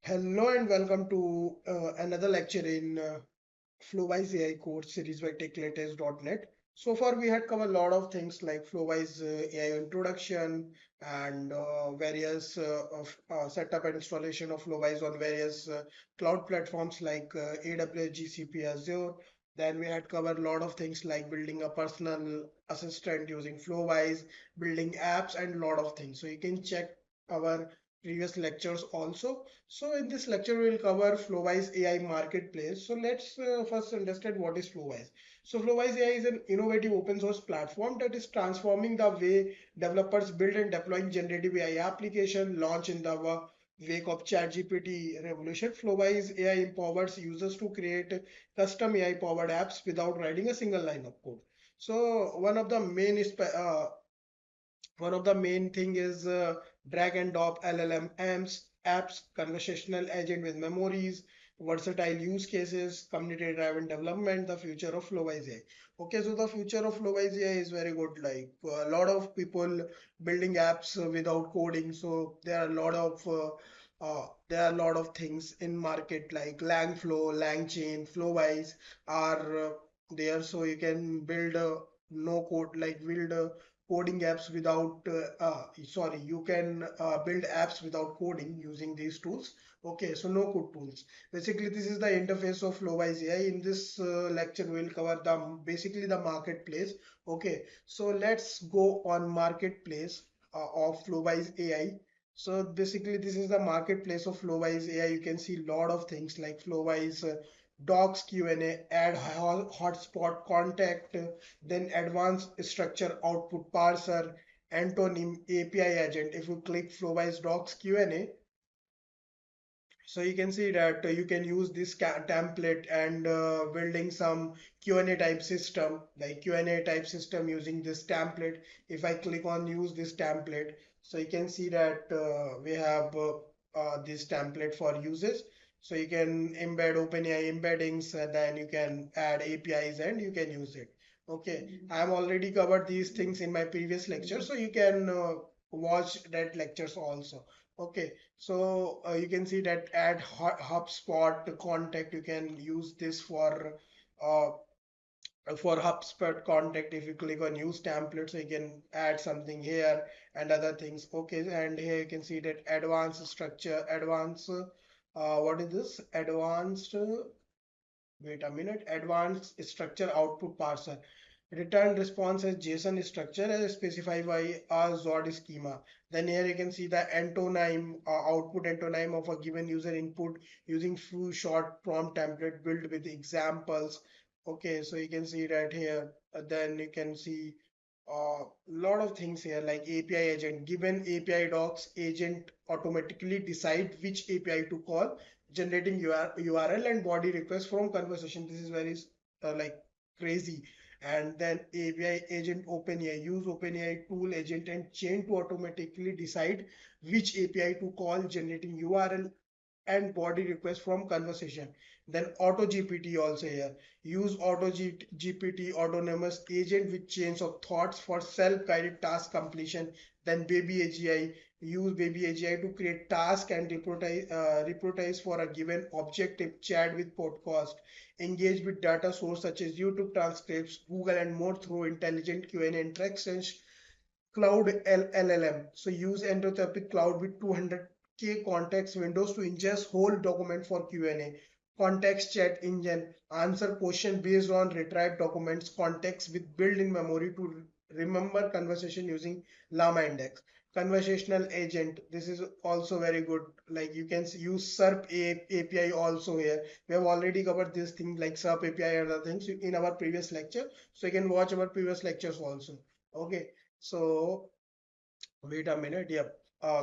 Hello and welcome to another lecture in FlowiseAI course series by TechLatest.net. So far, we had covered a lot of things like FlowiseAI introduction and various setup and installation of Flowise on various cloud platforms like AWS, GCP, Azure. Then we had covered a lot of things like building a personal assistant using Flowise, building apps, and a lot of things. So you can check our previous lectures also. So in this lecture, we will cover Flowise AI Marketplace. So let's first understand what is Flowise. So Flowise AI is an innovative open source platform that is transforming the way developers build and deploy generative AI application launched in the wake of ChatGPT revolution. Flowise AI empowers users to create custom AI powered apps without writing a single line of code. So one of the main thing is drag and drop LLM apps, conversational agent with memories, versatile use cases, community driven development, the future of FlowiseAI. Okay, so the future of FlowiseAI is very good. Like a lot of people building apps without coding. So there are a lot of things in market like Langflow, LangChain, Flowise are there. So you can build no code like build coding apps without sorry, you can build apps without coding using these tools. Okay, so no code tools. Basically, this is the interface of Flowise AI. In this lecture, we'll cover the basically the marketplace. Okay, so let's go on marketplace of Flowise AI. So basically, this is the marketplace of Flowise AI. You can see a lot of things like Flowise docs Q&A, add hotspot contact, then advanced structure output parser, antonym API agent. If you click Flowise docs Q&A, so you can see that you can use this template and building some Q&A type system, like Q&A type system using this template. If I click on use this template, so you can see that we have this template for uses. So you can embed OpenAI embeddings, then you can add APIs and you can use it. Okay, I have already covered these things in my previous lecture, so you can watch that lectures also. Okay, so you can see that add HubSpot contact. You can use this uh, for HubSpot contact. If you click on use template, so you can add something here and other things. Okay, and here you can see that advanced structure, advanced. What is this? Wait a minute. Advanced structure output parser. Return response as JSON structure as specified by a Zod schema. Then here you can see the antonym, output antonym of a given user input using few short prompt template built with examples. Okay, so you can see that here. Then you can see a lot of things here like API agent. Given API docs, agent automatically decide which API to call, generating URL and body request from conversation. This is very like crazy. And then API agent OpenAI, use OpenAI tool agent and chain to automatically decide which API to call, generating URL and body request from conversation. Then auto GPT also here. Use auto GPT autonomous agent with chains of thoughts for self-guided task completion. Then baby AGI. Use baby AGI to create task and reproduce for a given objective. Chat with podcast. Engage with data source such as YouTube transcripts, Google and more through intelligent Q&A interactions. Cloud LLM. So use Anthropic Cloud with 200K context windows to ingest whole document for Q&A. Context chat engine. Answer question based on retrieved documents. Context with built-in memory to remember conversation using Llama Index. Conversational agent. This is also very good. Like you can use SERP API also here. We have already covered this thing like SERP API and other things in our previous lecture. So you can watch our previous lectures also. Okay. So wait a minute. Yep.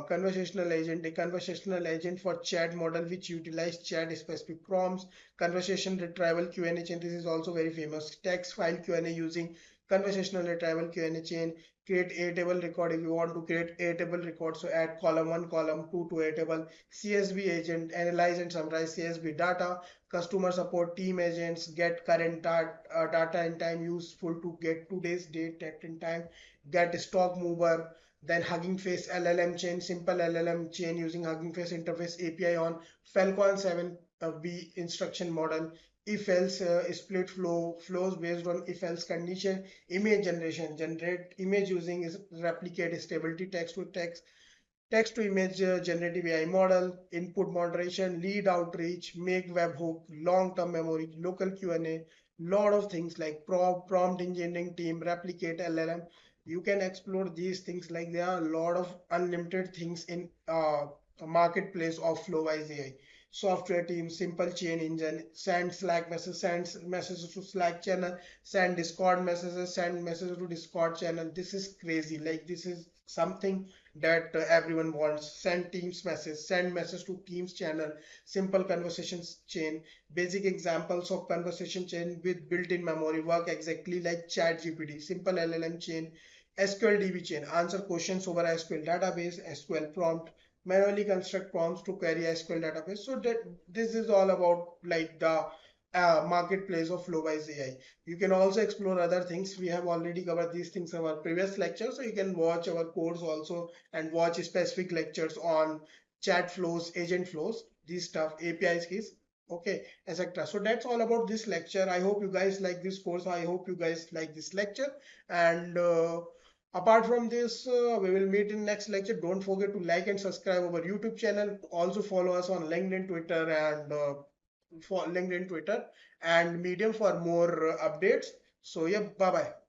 Conversational agent, a conversational agent for chat model which utilize chat specific prompts. Conversation retrieval Q&A chain. This is also very famous. Text file Q&A using conversational retrieval Q&A chain. Create a table record if you want to create a table record. So add column 1, column 2 to a table. CSV agent, analyze and summarize CSV data. Customer support team agents, get current data in time, useful to get today's date at in time. Get stock mover, Then Hugging Face LLM chain, simple LLM chain using Hugging Face interface API on Falcon 7B instruction model. If else split flows based on if else condition. Image generation, generate image using is replicate stability text to image generative AI model, input moderation, lead outreach, make webhook, long-term memory, local Q&A, lot of things like prompt engineering team, replicate LLM. You can explore these things, like there are a lot of unlimited things in a marketplace of FlowiseAI. AI. Software team, simple chain engine, send Slack message, send messages to Slack channel, send Discord messages, send messages to Discord channel. This is crazy. Like this is something that everyone wants. Send teams message, send message to teams channel, simple conversations chain. Basic examples of conversation chain with built-in memory work exactly like chat gpt. Simple llm chain, sql db chain, answer questions over sql database, sql prompt, manually construct prompts to query sql database. So that this is all about like the marketplace of Flowise AI. You can also explore other things. We have already covered these things in our previous lecture, so you can watch our course also and watch specific lectures on chat flows, agent flows, these stuff, APIs keys, okay, etc. So that's all about this lecture. I hope you guys like this course. I hope you guys like this lecture. And apart from this, we will meet in next lecture. Don't forget to like and subscribe our YouTube channel. Also follow us on LinkedIn, Twitter, and Medium for more updates. So yeah, bye bye.